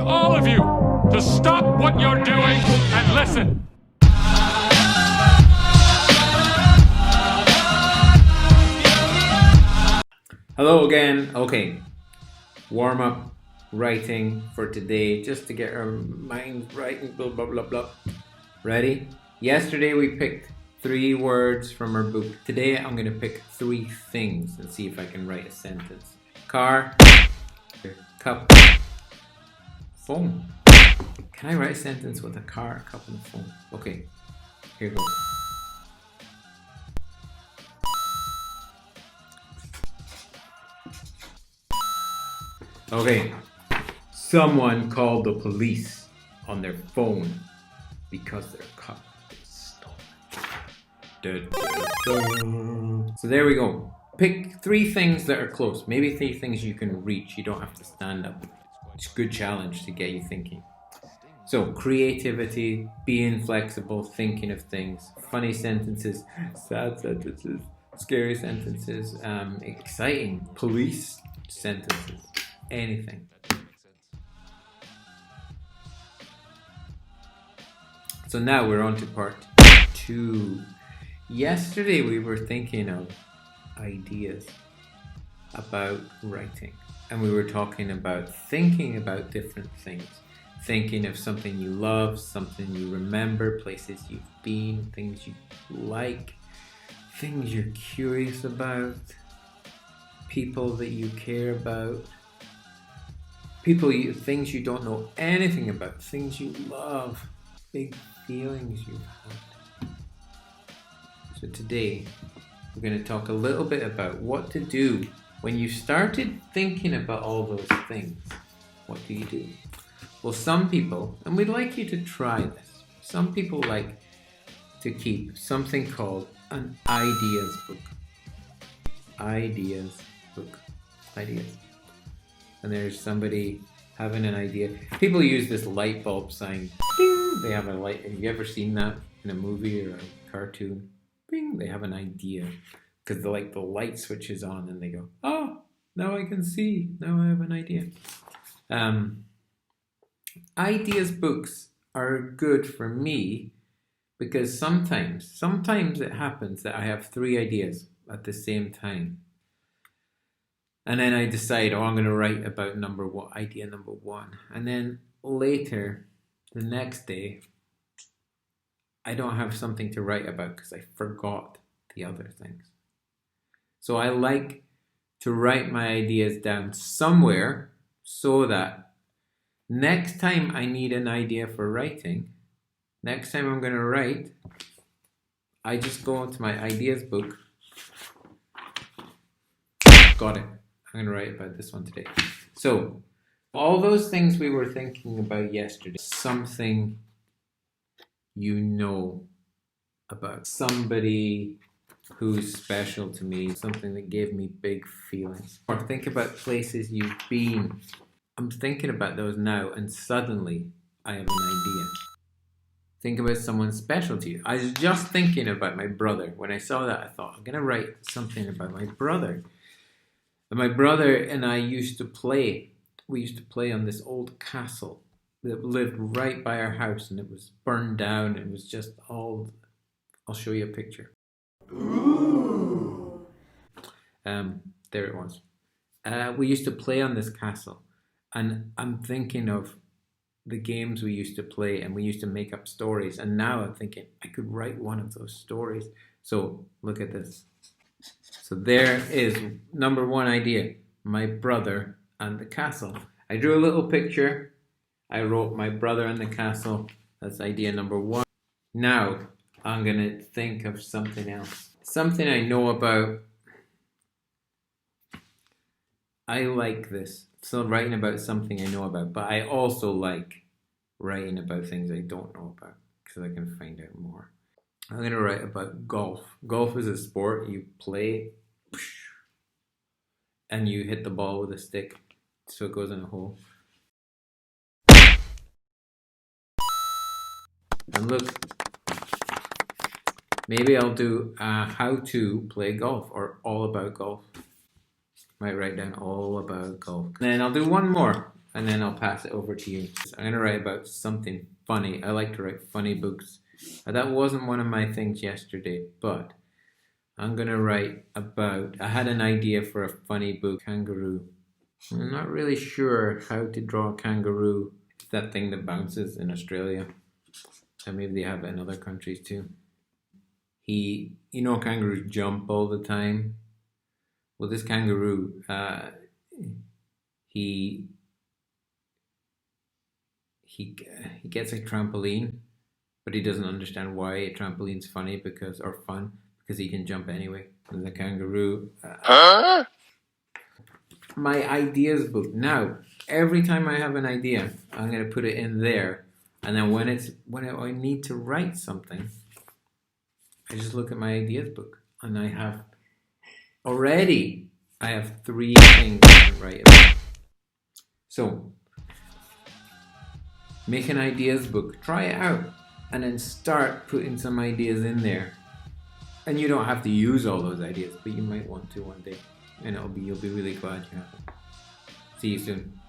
all of you to stop what you're doing and listen. Hello again. Okay, warm up writing for today just to get our minds right and blah blah blah blah. Ready? Yesterday we picked 3 words from our book. Today I'm going to pick 3 things and see if I can write a sentence. Car, cup, phone. Can I write a sentence with a car, a cup, and a phone? Okay, here goes. Okay, someone called the police on their phone because their cup is stolen. So there we go. Pick 3 things that are close. Maybe 3 things you can reach. You don't have to stand up. It's a good challenge to get you thinking. So creativity, being flexible, thinking of things, funny sentences, sad sentences, scary sentences, exciting police sentences. Anything. So now we're on to part 2. Yesterday we were thinking of ideas about writing, and we were talking about thinking about different things, thinking of something you love, something you remember, places you've been, things you like, things you're curious about, people that you care about, things you don't know anything about, things you love, big feelings you've had. So today, we're going to talk a little bit about what to do when you started thinking about all those things. What do you do? Well, some people, and we'd like you to try this, some people like to keep something called an ideas book. Ideas book. Ideas. And there's somebody having an idea. People use this light bulb sign. Bing! They have a light. Have you ever seen that in a movie or a cartoon? Bing! They have an idea. Because the light switches on and they go, oh, now I can see. Now I have an idea. Ideas books are good for me because sometimes it happens that I have 3 ideas at the same time. And then I decide, I'm going to write about idea number 1. And then later, the next day, I don't have something to write about because I forgot the other things. So I like to write my ideas down somewhere so that next time I need an idea for writing, next time I'm going to write, I just go into my ideas book. Got it. I'm going to write about this one today. So, all those things we were thinking about yesterday, something you know about, somebody who's special to me, something that gave me big feelings. Or think about places you've been. I'm thinking about those now and suddenly I have an idea. Think about someone special to you. I was just thinking about my brother. When I saw that, I thought, I'm going to write something about my brother. And my brother and I used to play. We used to play on this old castle that lived right by our house, and it was burned down. It was just all. I'll show you a picture. Ooh. There it was. We used to play on this castle, and I'm thinking of the games we used to play, and we used to make up stories. And now I'm thinking I could write one of those stories. So look at this. So there is number 1 idea, my brother and the castle. I drew a little picture. I wrote my brother and the castle. That's idea number 1. Now I'm going to think of something else. Something I know about. I like this. So writing about something I know about, but I also like writing about things I don't know about because I can find out more. I'm going to write about golf. Golf is a sport you play and you hit the ball with a stick so it goes in a hole. And look, maybe I'll do how to play golf or all about golf. Might write down all about golf. Then I'll do one more. and then I'll pass it over to you. I'm going to write about something funny. I like to write funny books. That wasn't one of my things yesterday, but I'm going to write about, I had an idea for a funny book, kangaroo. I'm not really sure how to draw a kangaroo. It's that thing that bounces in Australia. And maybe they have it in other countries too. Kangaroos jump all the time. Well, this kangaroo, he gets a trampoline, but he doesn't understand why a trampoline's funny or fun because he can jump anyway. And the kangaroo. My ideas book. Now, every time I have an idea, I'm going to put it in there, and then when I need to write something, I just look at my ideas book, and I have 3 things to write about. So, make an ideas book, try it out, and then start putting some ideas in there. And you don't have to use all those ideas, but you might want to one day, and you'll be really glad you have it. See you soon.